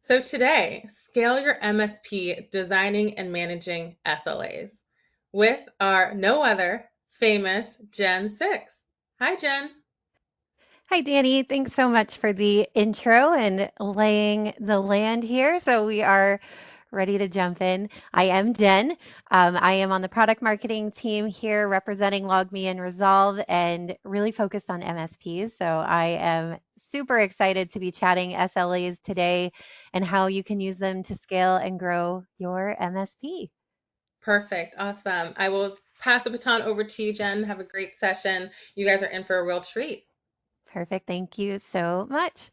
So today, scale your MSP designing and managing SLAs with our no other famous Gen 6. Hi, Jen. Hi, Danny. Thanks so much for the intro and laying the land here. So we are ready to jump in. I am Jen. I am on the product marketing team here representing LogMeIn Resolve and really focused on MSPs. So I am super excited to be chatting SLAs today and how you can use them to scale and grow your MSP. Perfect. Awesome. I will pass the baton over to you, Jen. Have a great session. You guys are in for a real treat. Perfect. Thank you so much.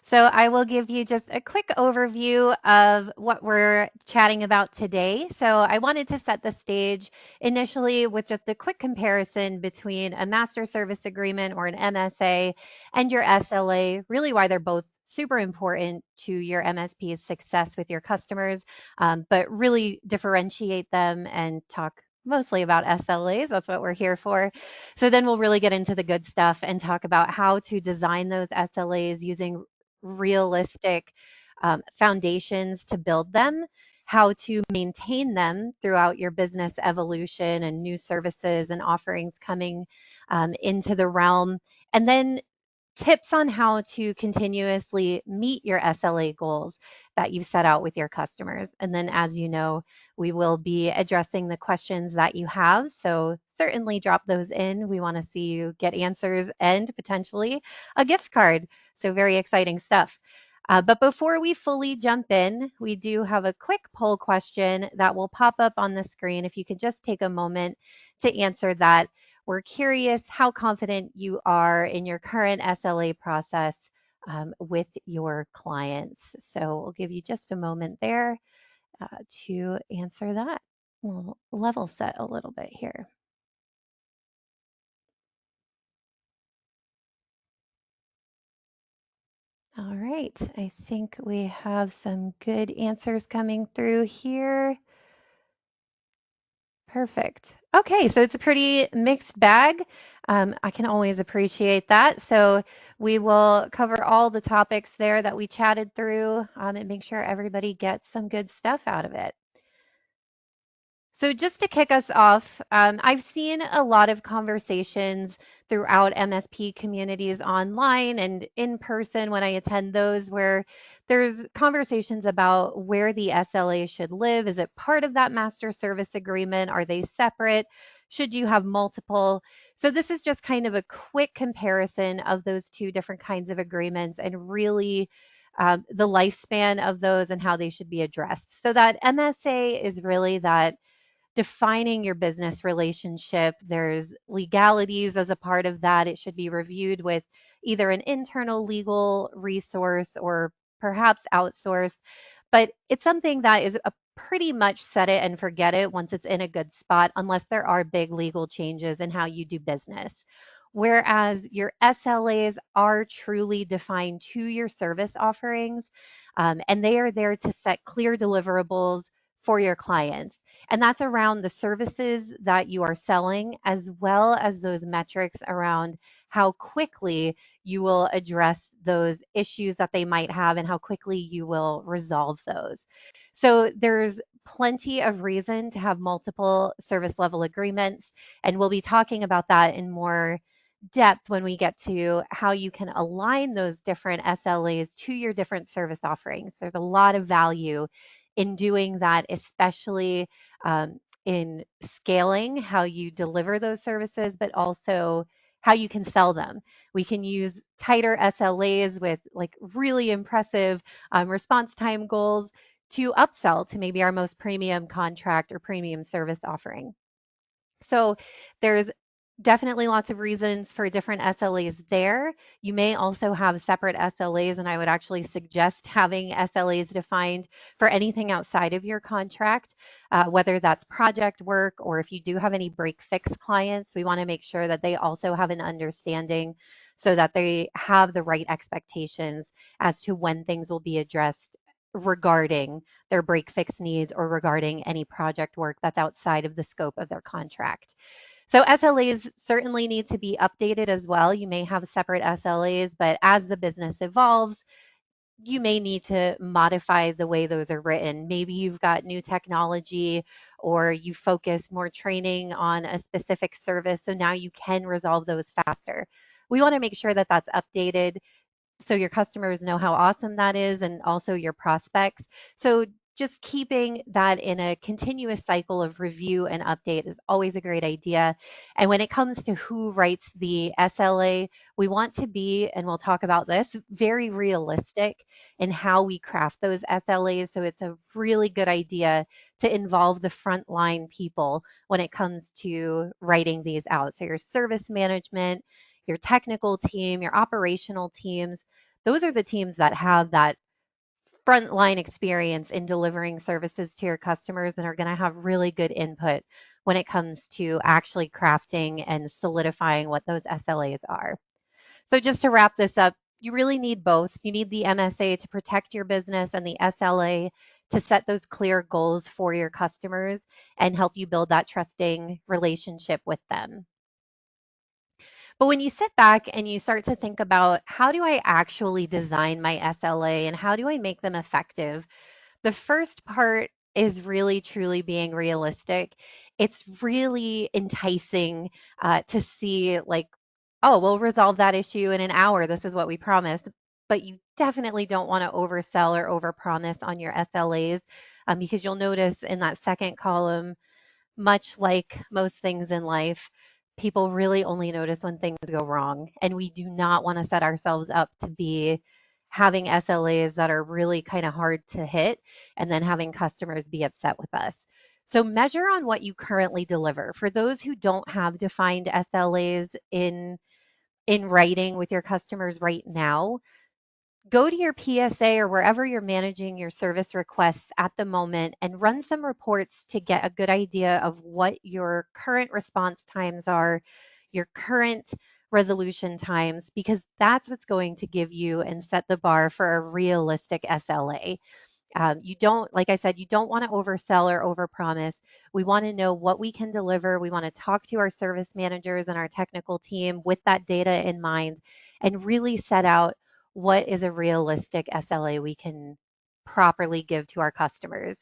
So I will give you just a quick overview of what we're chatting about today. So I wanted to set the stage initially with just a quick comparison between a master service agreement or an MSA and your SLA, really why they're both super important to your MSP's success with your customers, but really differentiate them and talk mostly about SLAs. That's what we're here for. So then we'll really get into the good stuff and talk about how to design those SLAs using realistic foundations to build them, how to maintain them throughout your business evolution and new services and offerings coming into the realm, and then tips on how to continuously meet your SLA goals that you've set out with your customers. And then, as you know, we will be addressing the questions that you have. So, certainly drop those in. We want to see you get answers and potentially a gift card. So, very exciting stuff. But before we fully jump in, we do have a quick poll question that will pop up on the screen. If you could just take a moment to answer that. We're curious how confident you are in your current SLA process with your clients. So we'll give you just a moment there to answer that. We'll level set a little bit here. All right, I think we have some good answers coming through here. Perfect. Okay, so it's a pretty mixed bag. I can always appreciate that. So we will cover all the topics there that we chatted through and make sure everybody gets some good stuff out of it. So just to kick us off, I've seen a lot of conversations throughout MSP communities online and in person when I attend those where there's conversations about where the SLA should live. Is it part of that master service agreement? Are they separate? Should you have multiple? So this is just kind of a quick comparison of those two different kinds of agreements and really the lifespan of those and how they should be addressed. So that MSA is really that defining your business relationship. There's legalities as a part of that. It should be reviewed with either an internal legal resource or perhaps outsourced. But it's something that is a pretty much set it and forget it once it's in a good spot, unless there are big legal changes in how you do business. Whereas your SLAs are truly defined to your service offerings, and they are there to set clear deliverables for your clients. And that's around the services that you are selling, as well as those metrics around how quickly you will address those issues that they might have and how quickly you will resolve those. So there's plenty of reason to have multiple service level agreements. And we'll be talking about that in more depth when we get to how you can align those different SLAs to your different service offerings. There's a lot of value in doing that, especially in scaling how you deliver those services, but also how you can sell them. We can use tighter SLAs with like really impressive response time goals to upsell to maybe our most premium contract or premium service offering. So there's definitely lots of reasons for different SLAs there. You may also have separate SLAs, and I would actually suggest having SLAs defined for anything outside of your contract, whether that's project work or if you do have any break fix clients, we want to make sure that they also have an understanding so that they have the right expectations as to when things will be addressed regarding their break fix needs or regarding any project work that's outside of the scope of their contract. So SLAs certainly need to be updated as well. You may have separate SLAs, but as the business evolves, you may need to modify the way those are written. Maybe you've got new technology or you focus more training on a specific service, so now you can resolve those faster. We want to make sure that that's updated so your customers know how awesome that is and also your prospects. So just keeping that in a continuous cycle of review and update is always a great idea. And when it comes to who writes the SLA, we want to be, and we'll talk about this, very realistic in how we craft those SLAs. So it's a really good idea to involve the frontline people when it comes to writing these out. So your service management, your technical team, your operational teams, those are the teams that have that frontline experience in delivering services to your customers and are going to have really good input when it comes to actually crafting and solidifying what those SLAs are. So just to wrap this up, you really need both. You need the MSA to protect your business and the SLA to set those clear goals for your customers and help you build that trusting relationship with them. But when you sit back and you start to think about how do I actually design my SLA and how do I make them effective, the first part is really truly being realistic. It's really enticing to see, like, oh, we'll resolve that issue in an hour. This is what we promised. But you definitely don't want to oversell or overpromise on your SLAs because you'll notice in that second column, much like most things in life, people really only notice when things go wrong. And we do not want to set ourselves up to be having SLAs that are really kind of hard to hit and then having customers be upset with us. So measure on what you currently deliver. For those who don't have defined SLAs in writing with your customers right now, go to your PSA or wherever you're managing your service requests at the moment and run some reports to get a good idea of what your current response times are, your current resolution times, because that's what's going to give you and set the bar for a realistic SLA. You don't, like I said, you don't want to oversell or overpromise. We want to know what we can deliver. We want to talk to our service managers and our technical team with that data in mind and really set out what is a realistic SLA we can properly give to our customers.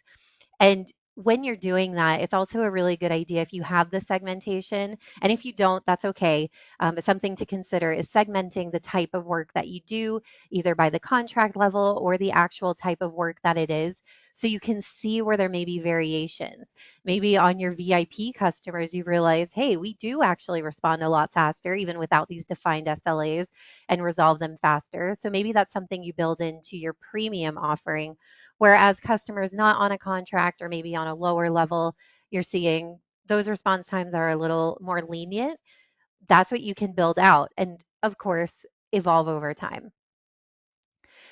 And when you're doing that, it's also a really good idea if you have the segmentation. And if you don't, that's okay. But something to consider is segmenting the type of work that you do, either by the contract level or the actual type of work that it is. So you can see where there may be variations. Maybe on your VIP customers, you realize, hey, we do actually respond a lot faster, even without these defined SLAs, and resolve them faster. So maybe that's something you build into your premium offering. Whereas customers not on a contract or maybe on a lower level, you're seeing those response times are a little more lenient. That's what you can build out and, of course, evolve over time.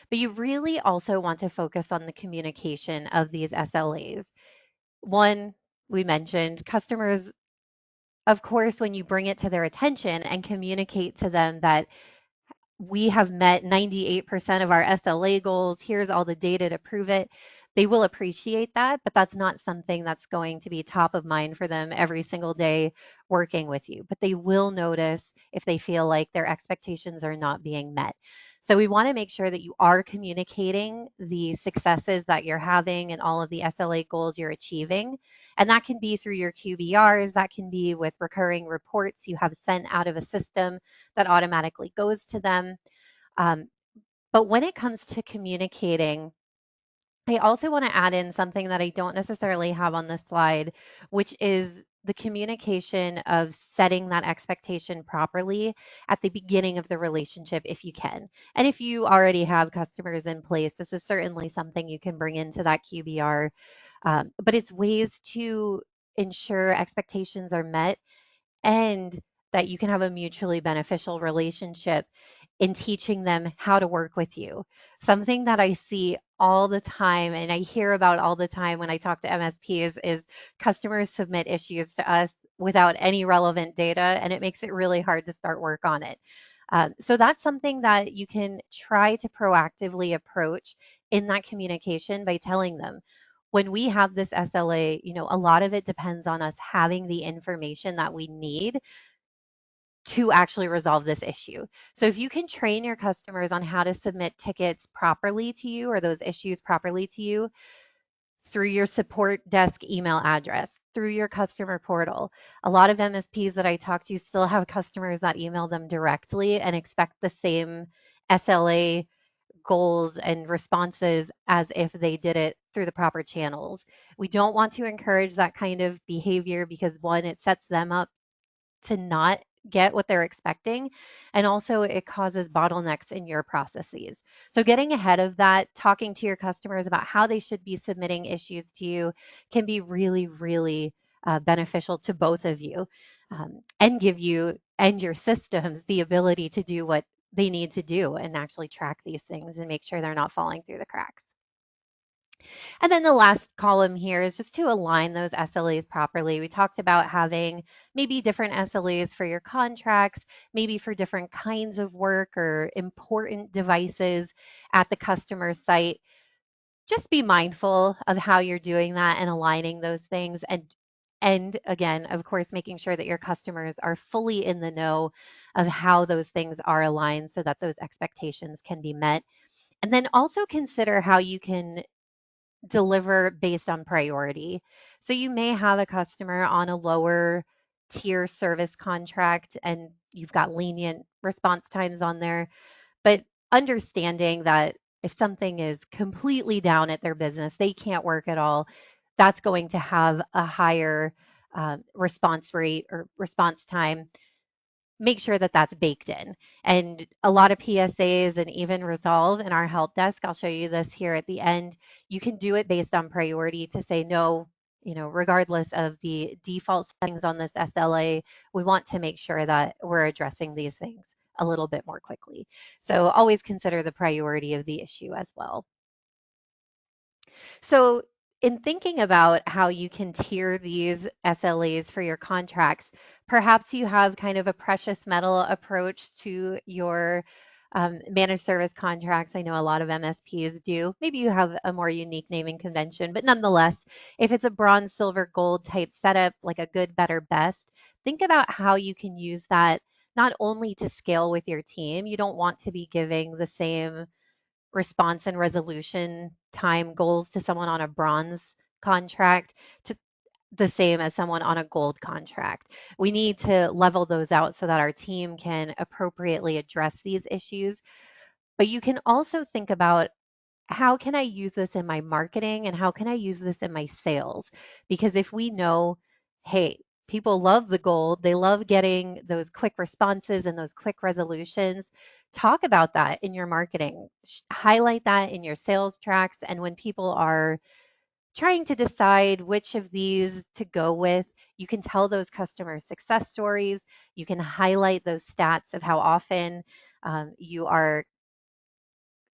But you really also want to focus on the communication of these SLAs. One, we mentioned customers, of course, when you bring it to their attention and communicate to them that we have met 98% of our SLA goals. Here's all the data to prove it. They will appreciate that, but that's not something that's going to be top of mind for them every single day working with you. But they will notice if they feel like their expectations are not being met. So we want to make sure that you are communicating the successes that you're having and all of the SLA goals you're achieving. And that can be through your QBRs, that can be with recurring reports you have sent out of a system that automatically goes to them. Um, but when it comes to communicating, I also want to add in something that I don't necessarily have on this slide, which is the communication of setting that expectation properly at the beginning of the relationship if you can. And if you already have customers in place, this is certainly something you can bring into that QBR. But it's ways to ensure expectations are met and that you can have a mutually beneficial relationship in teaching them how to work with you. Something that I see all the time and I hear about all the time when I talk to MSPs is customers submit issues to us without any relevant data, and it makes it really hard to start work on it. So that's something that you can try to proactively approach in that communication by telling them, when we have this SLA, a lot of it depends on us having the information that we need to actually resolve this issue. So if you can train your customers on how to submit tickets properly to you or those issues properly to you through your support desk email address, through your customer portal. A lot of MSPs that I talk to still have customers that email them directly and expect the same SLA goals and responses as if they did it through the proper channels. We don't want to encourage that kind of behavior because one, it sets them up to not get what they're expecting. And also, it causes bottlenecks in your processes. So, getting ahead of that, talking to your customers about how they should be submitting issues to you can be really, really beneficial to both of you and give you and your systems the ability to do what they need to do and actually track these things and make sure they're not falling through the cracks. And then the last column here is just to align those SLAs properly. We talked about having maybe different SLAs for your contracts, maybe for different kinds of work or important devices at the customer site. Just be mindful of how you're doing that and aligning those things and again, of course, making sure that your customers are fully in the know of how those things are aligned so that those expectations can be met. And then also consider how you can deliver based on priority. So you may have a customer on a lower tier service contract and you've got lenient response times on there, but understanding that if something is completely down at their business, they can't work at all, that's going to have a higher response rate or response time. Make sure that that's baked in. And a lot of PSAs and even Resolve in our help desk, I'll show you this here at the end, you can do it based on priority to say no, regardless of the default settings on this SLA, we want to make sure that we're addressing these things a little bit more quickly. So always consider the priority of the issue as well. So, in thinking about how you can tier these SLAs for your contracts, perhaps you have kind of a precious metal approach to your managed service contracts. I know a lot of MSPs do. Maybe you have a more unique naming convention, but nonetheless, if it's a bronze, silver, gold type setup, like a good, better, best, think about how you can use that not only to scale with your team. You don't want to be giving the same response and resolution time goals to someone on a bronze contract to the same as someone on a gold contract. We need to level those out so that our team can appropriately address these issues. But you can also think about how can I use this in my marketing and how can I use this in my sales? Because if we know, hey, people love the gold, they love getting those quick responses and those quick resolutions, talk about that in your marketing. Highlight that in your sales tracks. And when people are trying to decide which of these to go with, you can tell those customer success stories. You can highlight those stats of how often you are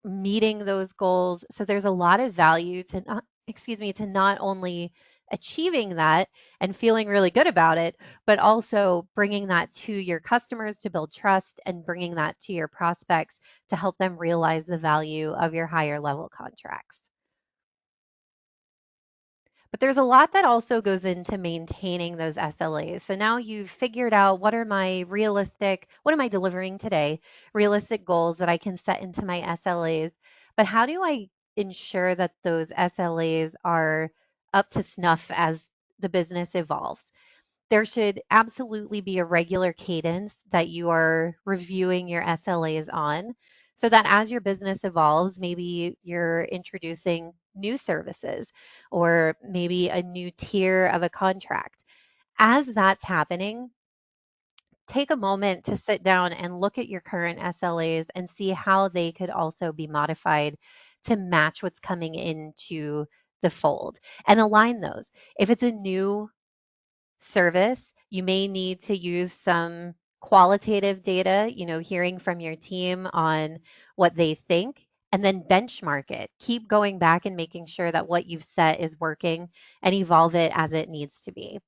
meeting those goals. So there's a lot of value to to not only achieving that and feeling really good about it, but also bringing that to your customers to build trust and bringing that to your prospects to help them realize the value of your higher level contracts. But there's a lot that also goes into maintaining those SLAs. So now you've figured out what am I delivering today, realistic goals that I can set into my SLAs. But how do I ensure that those SLAs are up to snuff as the business evolves? There should absolutely be a regular cadence that you are reviewing your SLAs on so that as your business evolves, maybe you're introducing new services or maybe a new tier of a contract. As that's happening, take a moment to sit down and look at your current SLAs and see how they could also be modified to match what's coming into the fold and align those. If it's a new service, you may need to use some qualitative data, hearing from your team on what they think, and then benchmark it. Keep going back and making sure that what you've set is working and evolve it as it needs to be.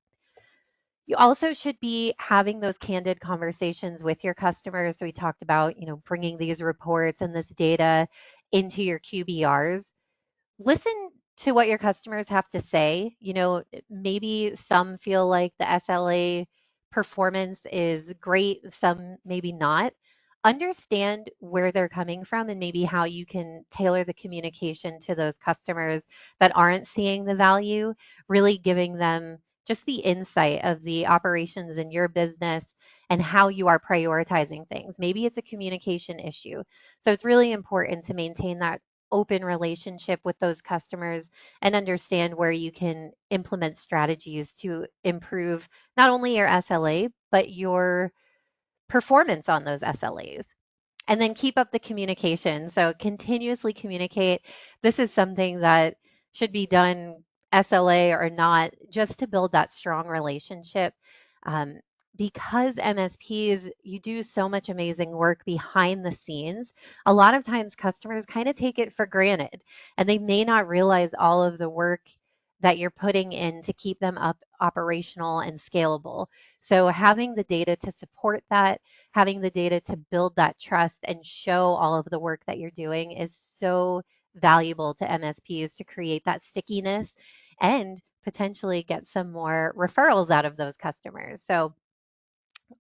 You also should be having those candid conversations with your customers. So we talked about, bringing these reports and this data into your QBRs. Listen to what your customers have to say. Maybe some feel like the SLA performance is great, some maybe not. Understand where they're coming from and maybe how you can tailor the communication to those customers that aren't seeing the value, really giving them just the insight of the operations in your business and how you are prioritizing things. Maybe it's a communication issue. So it's really important to maintain that open relationship with those customers and understand where you can implement strategies to improve not only your SLA, but your performance on those SLAs. And then keep up the communication. So continuously communicate. This is something that should be done SLA or not, just to build that strong relationship. Um, because MSPs, you do so much amazing work behind the scenes. A lot of times customers kind of take it for granted and they may not realize all of the work that you're putting in to keep them up operational and scalable. So having the data to support that, having the data to build that trust and show all of the work that you're doing is so valuable to MSPs to create that stickiness and potentially get some more referrals out of those customers. So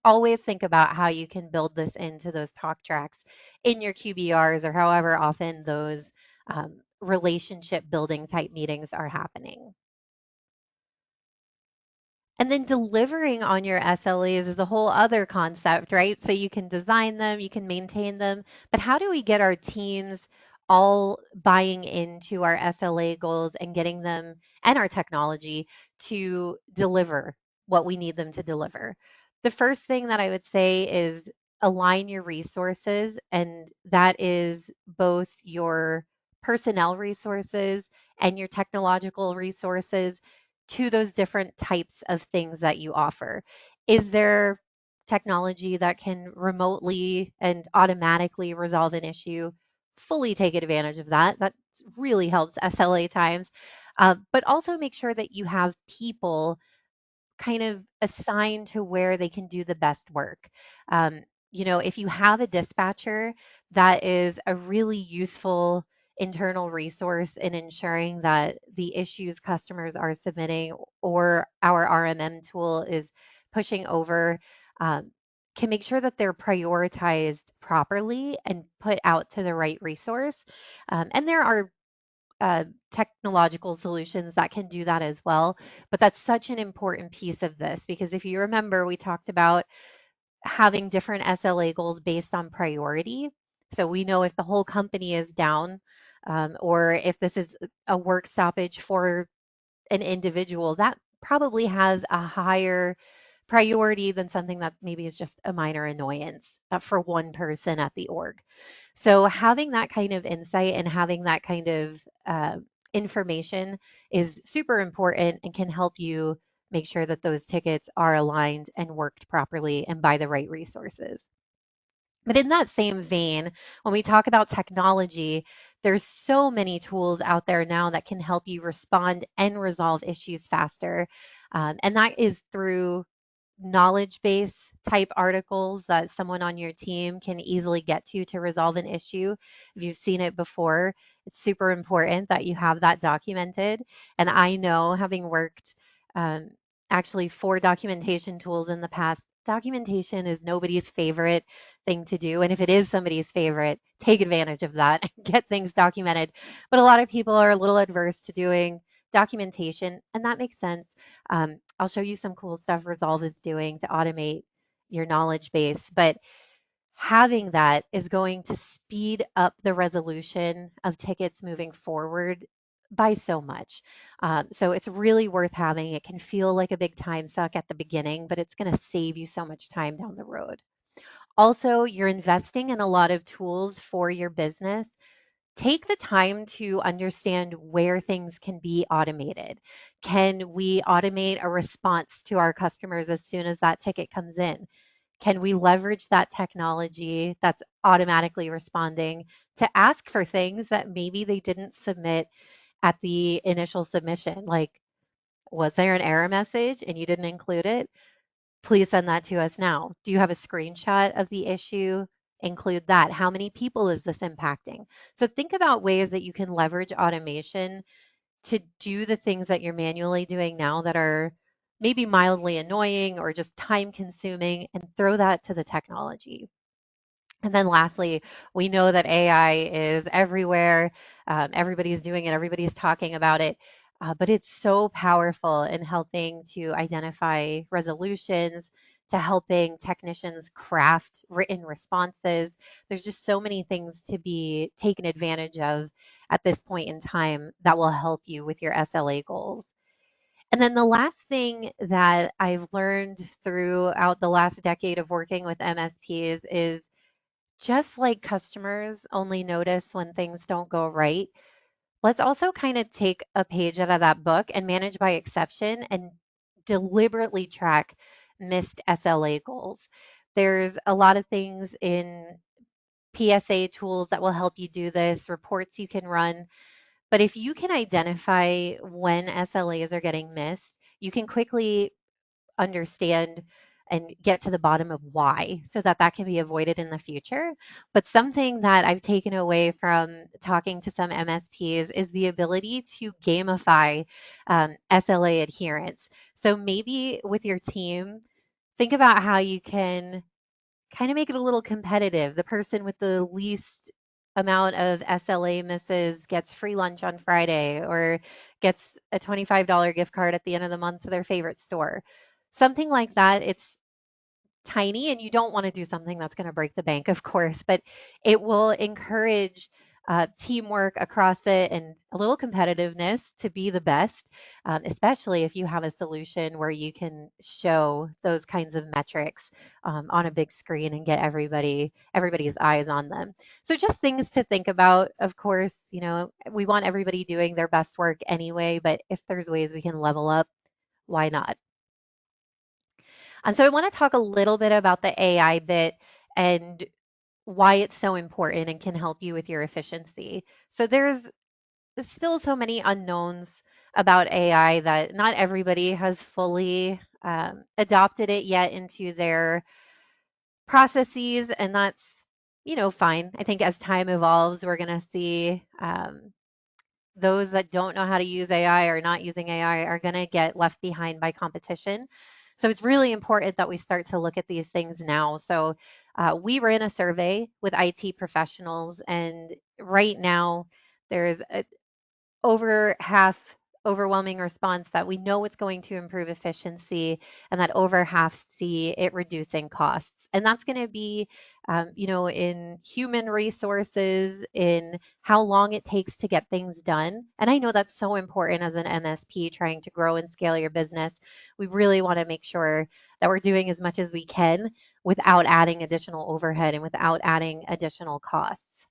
always think about how you can build this into those talk tracks in your QBRs or however often those relationship building type meetings are happening. And then delivering on your SLAs is a whole other concept, right? So you can design them, you can maintain them, but how do we get our teams all buying into our SLA goals and getting them and our technology to deliver what we need them to deliver? The first thing that I would say is align your resources, and that is both your personnel resources and your technological resources to those different types of things that you offer. Is there technology that can remotely and automatically resolve an issue? Fully take advantage of that. That really helps SLA times. But also make sure that you have people kind of assigned to where they can do the best work. Um, if you have a dispatcher, that is a really useful internal resource in ensuring that the issues customers are submitting or our RMM tool is pushing over, um, can make sure that they're prioritized properly and put out to the right resource. And there are technological solutions that can do that as well. But that's such an important piece of this because if you remember, we talked about having different SLA goals based on priority. So we know if the whole company is down, or if this is a work stoppage for an individual, that probably has a higher priority than something that maybe is just a minor annoyance for one person at the org. So having that kind of insight and having that kind of information is super important and can help you make sure that those tickets are aligned and worked properly and by the right resources. But in that same vein, when we talk about technology, there's so many tools out there now that can help you respond and resolve issues faster. And that is through knowledge base type articles that someone on your team can easily get to resolve an issue. If you've seen it before, it's super important that you have that documented. And I know, having worked um, actually for documentation tools in the past, documentation is nobody's favorite thing to do. And if it is somebody's favorite, take advantage of that and get things documented. But a lot of people are a little adverse to doing documentation, and that makes sense. I'll show you some cool stuff Resolve is doing to automate your knowledge base, but having that is going to speed up the resolution of tickets moving forward by so much. So it's really worth having. It can feel like a big time suck at the beginning, but it's going to save you so much time down the road. Also, you're investing in a lot of tools for your business. Take the time to understand where things can be automated. Can we automate a response to our customers as soon as that ticket comes in? Can we leverage that technology that's automatically responding to ask for things that maybe they didn't submit at the initial submission? Like, was there an error message and you didn't include it? Please send that to us now. Do you have a screenshot of the issue? Include that. How many people is this impacting? So think about ways that you can leverage automation to do the things that you're manually doing now that are maybe mildly annoying or just time consuming, and throw that to the technology. And then lastly, we know that AI is everywhere. Everybody's doing it, everybody's talking about it. But it's so powerful in helping to identify resolutions, to helping technicians craft written responses. There's just so many things to be taken advantage of at this point in time that will help you with your SLA goals. And then the last thing that I've learned throughout the last decade of working with MSPs is just like customers only notice when things don't go right, let's also kind of take a page out of that book and manage by exception and deliberately track missed SLA goals. There's a lot of things in PSA tools that will help you do this, reports you can run. But if you can identify when SLAs are getting missed, you can quickly understand and get to the bottom of why so that that can be avoided in the future. But something that I've taken away from talking to some MSPs is the ability to gamify SLA adherence. So maybe with your team, think about how you can kind of make it a little competitive. The person with the least amount of SLA misses gets free lunch on Friday or gets a $25 gift card at the end of the month to their favorite store. Something like that. It's tiny and you don't want to do something that's going to break the bank, of course, but it will encourage teamwork across it and a little competitiveness to be the best, especially if you have a solution where you can show those kinds of metrics on a big screen and get everybody's eyes on them. So just things to think about. Of course, you know, we want everybody doing their best work anyway, but if there's ways we can level up, why not? So I want to talk a little bit about the AI bit and why it's so important and can help you with your efficiency. So there's still so many unknowns about AI that not everybody has fully adopted it yet into their processes, and that's, you know, fine. I think as time evolves, we're going to see those that don't know how to use AI or not using AI are going to get left behind by competition. So it's really important that we start to look at these things now. So we ran a survey with IT professionals, and right now there's over half overwhelming response that we know it's going to improve efficiency and that over half see it reducing costs. And that's going to be, you know, in human resources, in how long it takes to get things done. And I know that's so important as an MSP trying to grow and scale your business. We really want to make sure that we're doing as much as we can without adding additional overhead and without adding additional costs.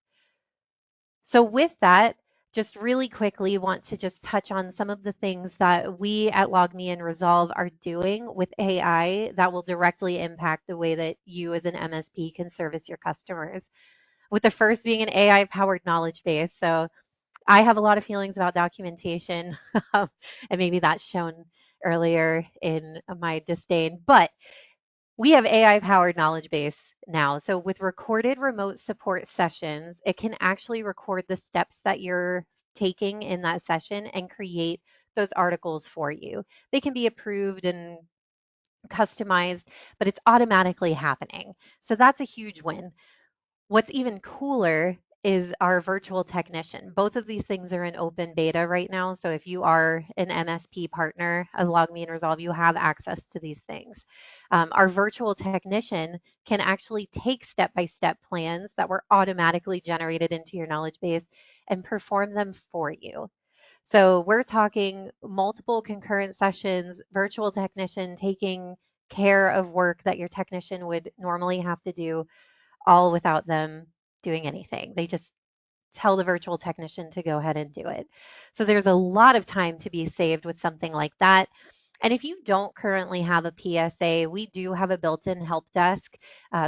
So with that, just really quickly want to just touch on some of the things that we at LogMeIn Resolve are doing with AI that will directly impact the way that you as an MSP can service your customers. With the first being an AI powered knowledge base. So I have a lot of feelings about documentation, and maybe that's shown earlier in my disdain, but we have AI powered knowledge base now. So with recorded remote support sessions, it can actually record the steps that you're taking in that session and create those articles for you. They can be approved and customized, but it's automatically happening. So that's a huge win. What's even cooler is our virtual technician. Both of these things are in open beta right now. So if you are an MSP partner of LogMeIn Resolve, you have access to these things. Our virtual technician can actually take step-by-step plans that were automatically generated into your knowledge base and perform them for you. So we're talking multiple concurrent sessions, virtual technician taking care of work that your technician would normally have to do all without them doing anything. They just tell the virtual technician to go ahead and do it. So there's a lot of time to be saved with something like that. And if you don't currently have a PSA, we do have a built-in help desk.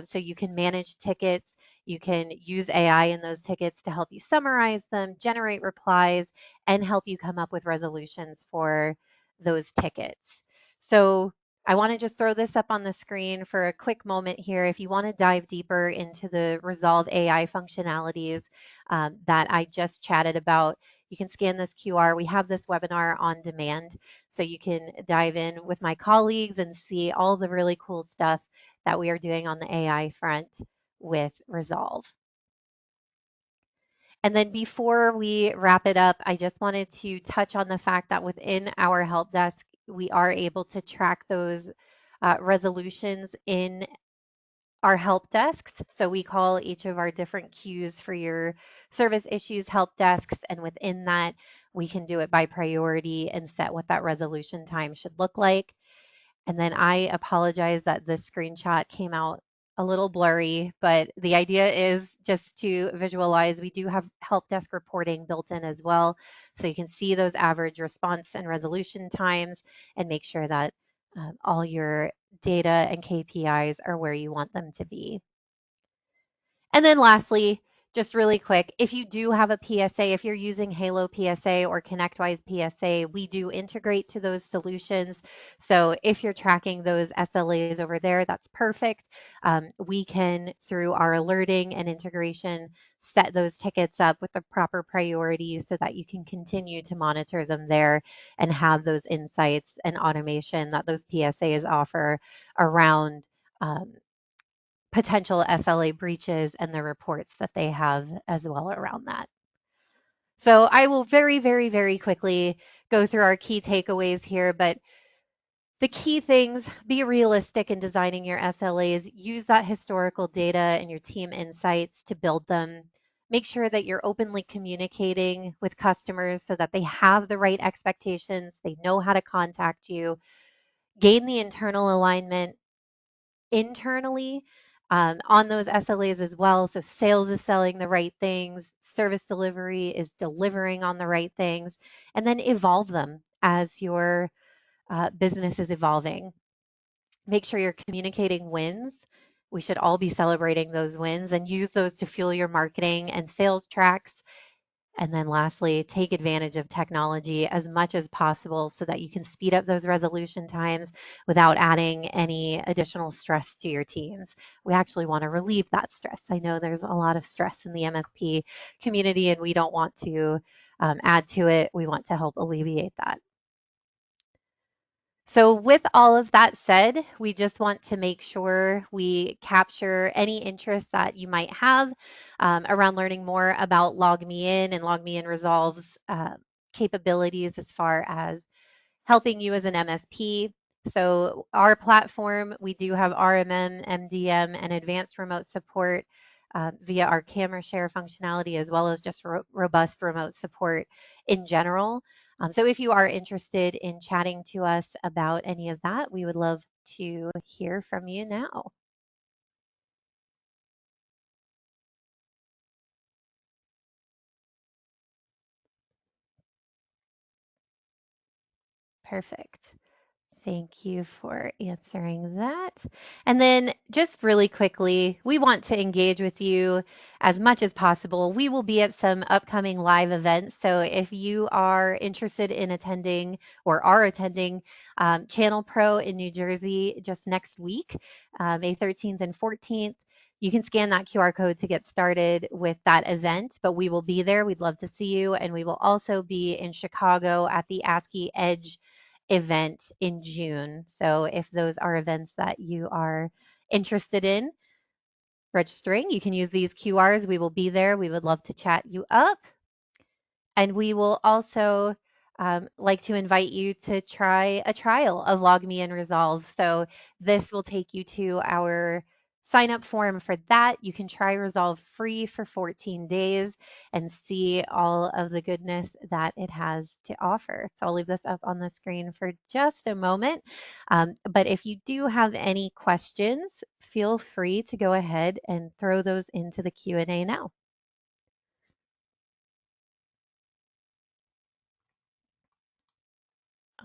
So you can manage tickets. You can use AI in those tickets to help you summarize them, generate replies, and help you come up with resolutions for those tickets. So I want to just throw this up on the screen for a quick moment here. If you want to dive deeper into the Resolve AI functionalities that I just chatted about, you can scan this QR. We have this webinar on demand, so you can dive in with my colleagues and see all the really cool stuff that we are doing on the AI front with Resolve. And then before we wrap it up, I just wanted to touch on the fact that within our help desk, we are able to track those resolutions in our help desks. So we call each of our different queues for your service issues help desks. And within that, we can do it by priority and set what that resolution time should look like. And then I apologize that this screenshot came out a little blurry, but the idea is just to visualize. We do have help desk reporting built in as well. So you can see those average response and resolution times and make sure that all your data and KPIs are where you want them to be. And then lastly, just really quick, if you do have a PSA, if you're using Halo PSA or ConnectWise PSA, we do integrate to those solutions. So if you're tracking those SLAs over there, that's perfect. We can, through our alerting and integration, set those tickets up with the proper priorities so that you can continue to monitor them there and have those insights and automation that those PSAs offer around potential SLA breaches and the reports that they have as well around that. So I will very, very, very quickly go through our key takeaways here, but the key things, be realistic in designing your SLAs, use that historical data and your team insights to build them. Make sure that you're openly communicating with customers so that they have the right expectations, they know how to contact you. Gain the internal alignment internally on those SLAs as well. So sales is selling the right things, service delivery is delivering on the right things, and then evolve them as your business is evolving. Make sure you're communicating wins. We should all be celebrating those wins and use those to fuel your marketing and sales tracks. And then lastly, take advantage of technology as much as possible so that you can speed up those resolution times without adding any additional stress to your teams. We actually want to relieve that stress. I know there's a lot of stress in the MSP community and we don't want to add to it. We want to help alleviate that. So with all of that said, we just want to make sure we capture any interest that you might have around learning more about LogMeIn and LogMeIn Resolve's capabilities as far as helping you as an MSP. So our platform, we do have RMM, MDM, and advanced remote support via our camera share functionality, as well as just robust remote support in general. So if you are interested in chatting to us about any of that, we would love to hear from you now. Perfect. Thank you for answering that. And then just really quickly, we want to engage with you as much as possible. We will be at some upcoming live events. So if you are interested in attending or are attending Channel Pro in New Jersey just next week, May 13th and 14th, you can scan that QR code to get started with that event, but we will be there. We'd love to see you. And we will also be in Chicago at the ASCII Edge event in June. So if those are events that you are interested in registering, you can use these QRs. We will be there. We would love to chat you up. And we will also like to invite you to try a trial of LogMeIn Resolve. So this will take you to our sign up form for that. You can try Resolve free for 14 days and see all of the goodness that it has to offer. So I'll leave this up on the screen for just a moment. But if you do have any questions, feel free to go ahead and throw those into the Q&A now.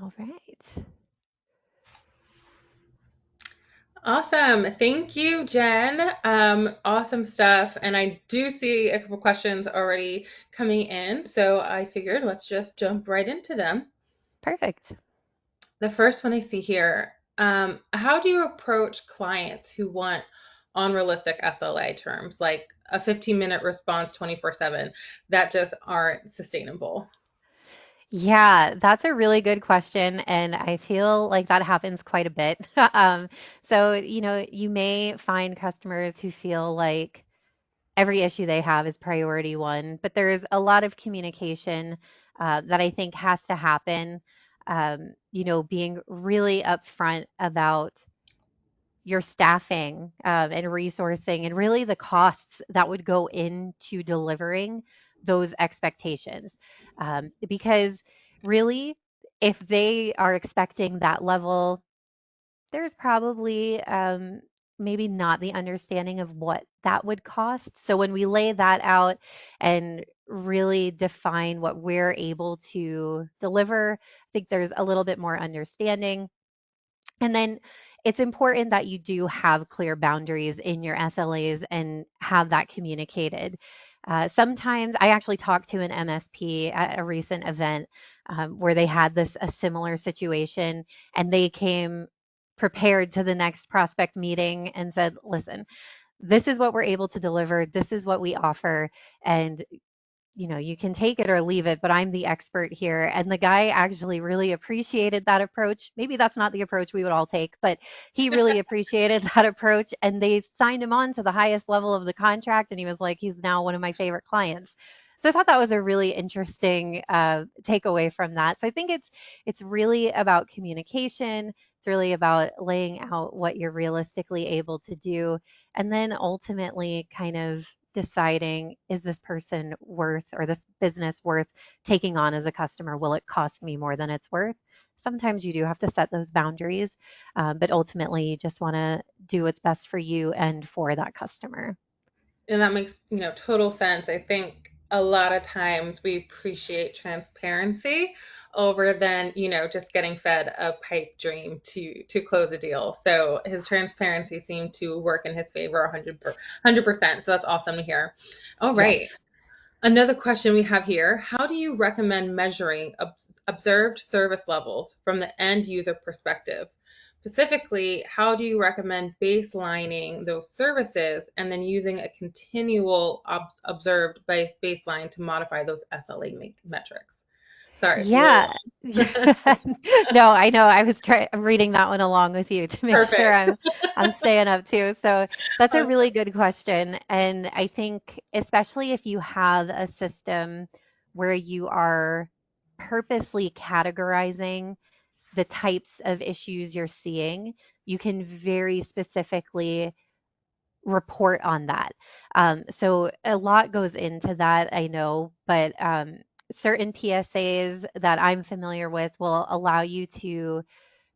All right. Awesome. Thank you, Jen. Awesome stuff. And I do see a couple questions already coming in. So I figured let's just jump right into them. Perfect. The first one I see here, how do you approach clients who want unrealistic SLA terms, like a 15-minute response 24/7 that just aren't sustainable? Yeah, that's a really good question, and I feel like that happens quite a bit. So, you may find customers who feel like every issue they have is priority one, but there's a lot of communication that I think has to happen. Being really upfront about your staffing and resourcing and really the costs that would go into delivering those expectations. Because really, if they are expecting that level, there's probably maybe not the understanding of what that would cost. So when we lay that out and really define what we're able to deliver, I think there's a little bit more understanding. And then it's important that you do have clear boundaries in your SLAs and have that communicated. Sometimes I actually talked to an MSP at a recent event where they had a similar situation, and they came prepared to the next prospect meeting and said, "Listen, this is what we're able to deliver. This is what we offer, and you can take it or leave it, but I'm the expert here." And the guy actually really appreciated that approach. Maybe that's not the approach we would all take, but he really appreciated that approach. And they signed him on to the highest level of the contract. And he was like, he's now one of my favorite clients. So I thought that was a really interesting takeaway from that. So I think it's really about communication. It's really about laying out what you're realistically able to do, and then ultimately kind of deciding, is this person worth, or this business worth taking on as a customer? Will it cost me more than it's worth? Sometimes you do have to set those boundaries, but ultimately you just want to do what's best for you and for that customer. And that makes, total sense. I think a lot of times we appreciate transparency over than, just getting fed a pipe dream to close a deal. So his transparency seemed to work in his favor 100%. So that's awesome to hear. All right. Yes. Another question we have here: how do you recommend measuring observed service levels from the end user perspective? Specifically, how do you recommend baselining those services and then using a continual observed baseline to modify those SLA metrics? Sorry, it's a little Yeah. No, I know. I'm reading that one along with you to make sure perfect. I'm staying up too. So that's a really good question. And I think especially if you have a system where you are purposely categorizing the types of issues you're seeing, you can very specifically report on that. So a lot goes into that, I know, but certain PSAs that I'm familiar with will allow you to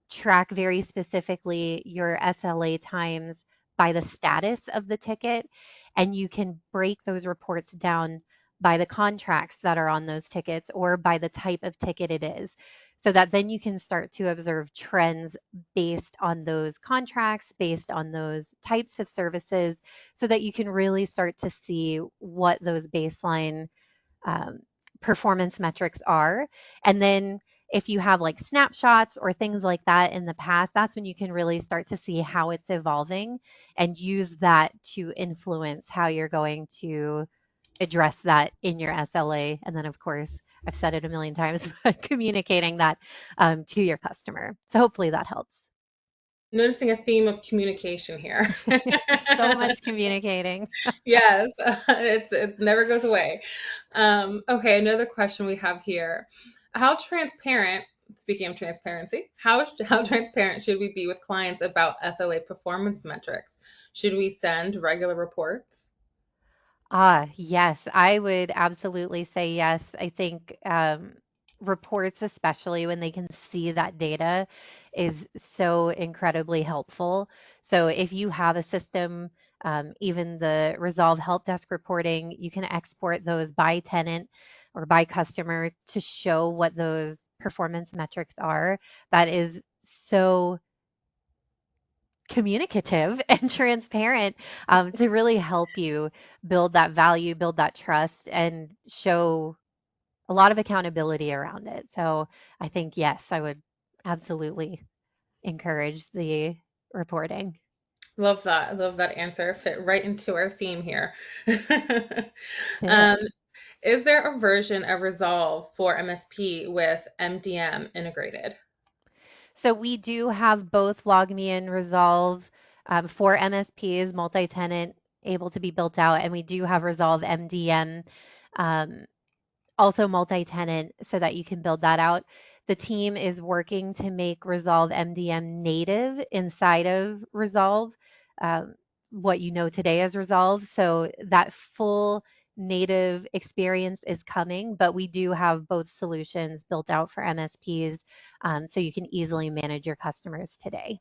track very specifically your SLA times by the status of the ticket, and you can break those reports down by the contracts that are on those tickets or by the type of ticket it is, so that then you can start to observe trends based on those contracts, based on those types of services, so that you can really start to see what those baseline um, performance metrics are. And then if you have like snapshots or things like that in the past, that's when you can really start to see how it's evolving and use that to influence how you're going to address that in your SLA. And then, of course, I've said it a million times, but communicating that to your customer. So hopefully that helps. Noticing a theme of communication here. So much communicating. Yes, it never goes away. Okay, another question we have here. How transparent, speaking of transparency, how transparent should we be with clients about SLA performance metrics? Should we send regular reports? Yes, I would absolutely say yes. I think reports, especially when they can see that data, is so incredibly helpful. So if you have a system, even the Resolve Help Desk reporting, you can export those by tenant or by customer to show what those performance metrics are. That is so communicative and transparent to really help you build that value, build that trust, and show a lot of accountability around it. So I think, yes, I would absolutely encourage the reporting. Love that. I love that answer. Fit right into our theme here. Um, It. is there a version of Resolve for MSP with MDM integrated? So we do have both LogMeIn and Resolve for MSPs, multi-tenant, able to be built out, and we do have Resolve MDM, um, also multi-tenant, so that you can build that out. The team is working to make Resolve MDM native inside of Resolve, um, what you know today as Resolve. So that full native experience is coming, but we do have both solutions built out for MSPs, so you can easily manage your customers today.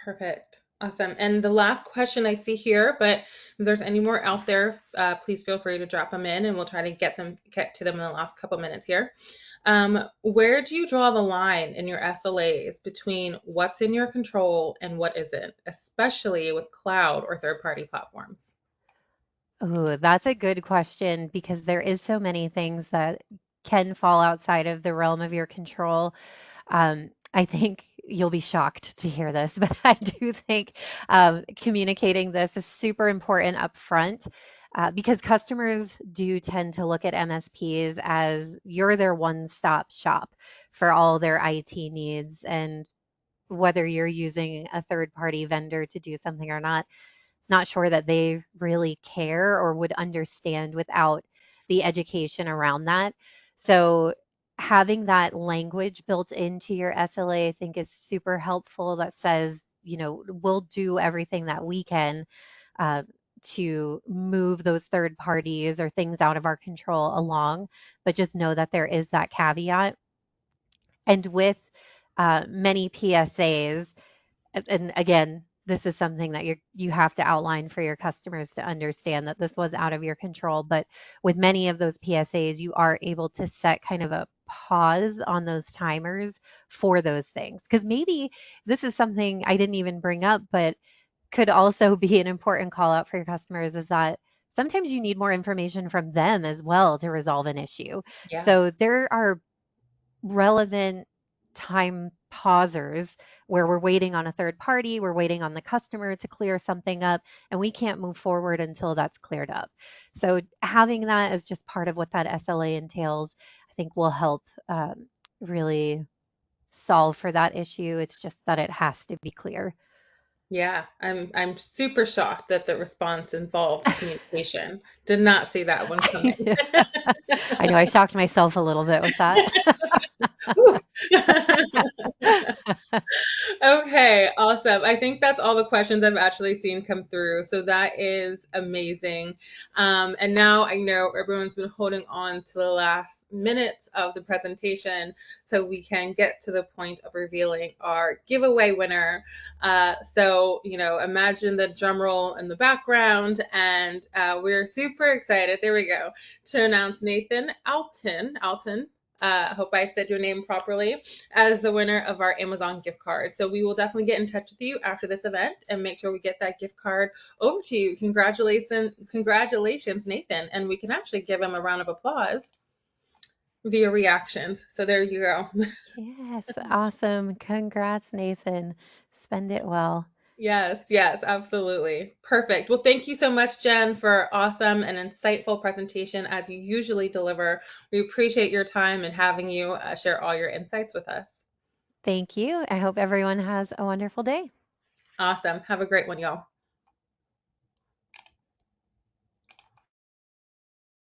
Perfect. Awesome. And the last question I see here, but if there's any more out there, please feel free to drop them in and we'll try to get to them in the last couple minutes here. Where do you draw the line in your SLAs between what's in your control and what isn't, especially with cloud or third-party platforms? Oh, that's a good question because there is so many things that can fall outside of the realm of your control. I think you'll be shocked to hear this, but I do think communicating this is super important up front because customers do tend to look at MSPs as you're their one-stop shop for all their IT needs. And whether you're using a third-party vendor to do something or not sure that they really care or would understand without the education around that. So having that language built into your SLA, I think is super helpful that says, we'll do everything that we can uh, to move those third parties or things out of our control along, but just know that there is that caveat. And with many PSAs, and again, this is something that you have to outline for your customers to understand that this was out of your control. But with many of those PSAs, you are able to set kind of a pause on those timers for those things. Because maybe this is something I didn't even bring up, but could also be an important call out for your customers is that sometimes you need more information from them as well to resolve an issue. Yeah. So there are relevant time pausers where we're waiting on a third party, we're waiting on the customer to clear something up, and we can't move forward until that's cleared up. So having that as just part of what that SLA entails, I think will help really solve for that issue. It's just that it has to be clear. Yeah, I'm super shocked that the response involved communication. Did not see that one coming. I know I shocked myself a little bit with that. Whew. Okay, awesome. I think that's all the questions I've actually seen come through. So that is amazing. And now I know everyone's been holding on to the last minutes of the presentation so we can get to the point of revealing our giveaway winner. Imagine the drum roll in the background, and we're super excited. There we go to announce Nathan Alton. Hope I said your name properly as the winner of our Amazon gift card. So we will definitely get in touch with you after this event and make sure we get that gift card over to you. Congratulations, Nathan. And we can actually give him a round of applause via reactions. So there you go. Yes, awesome. Congrats, Nathan. Spend it well. Yes, yes, absolutely. Perfect. Well, thank you so much, Jen, for awesome and insightful presentation as you usually deliver. We appreciate your time and having you share all your insights with us. Thank you. I hope everyone has a wonderful day. Awesome. Have a great one, y'all.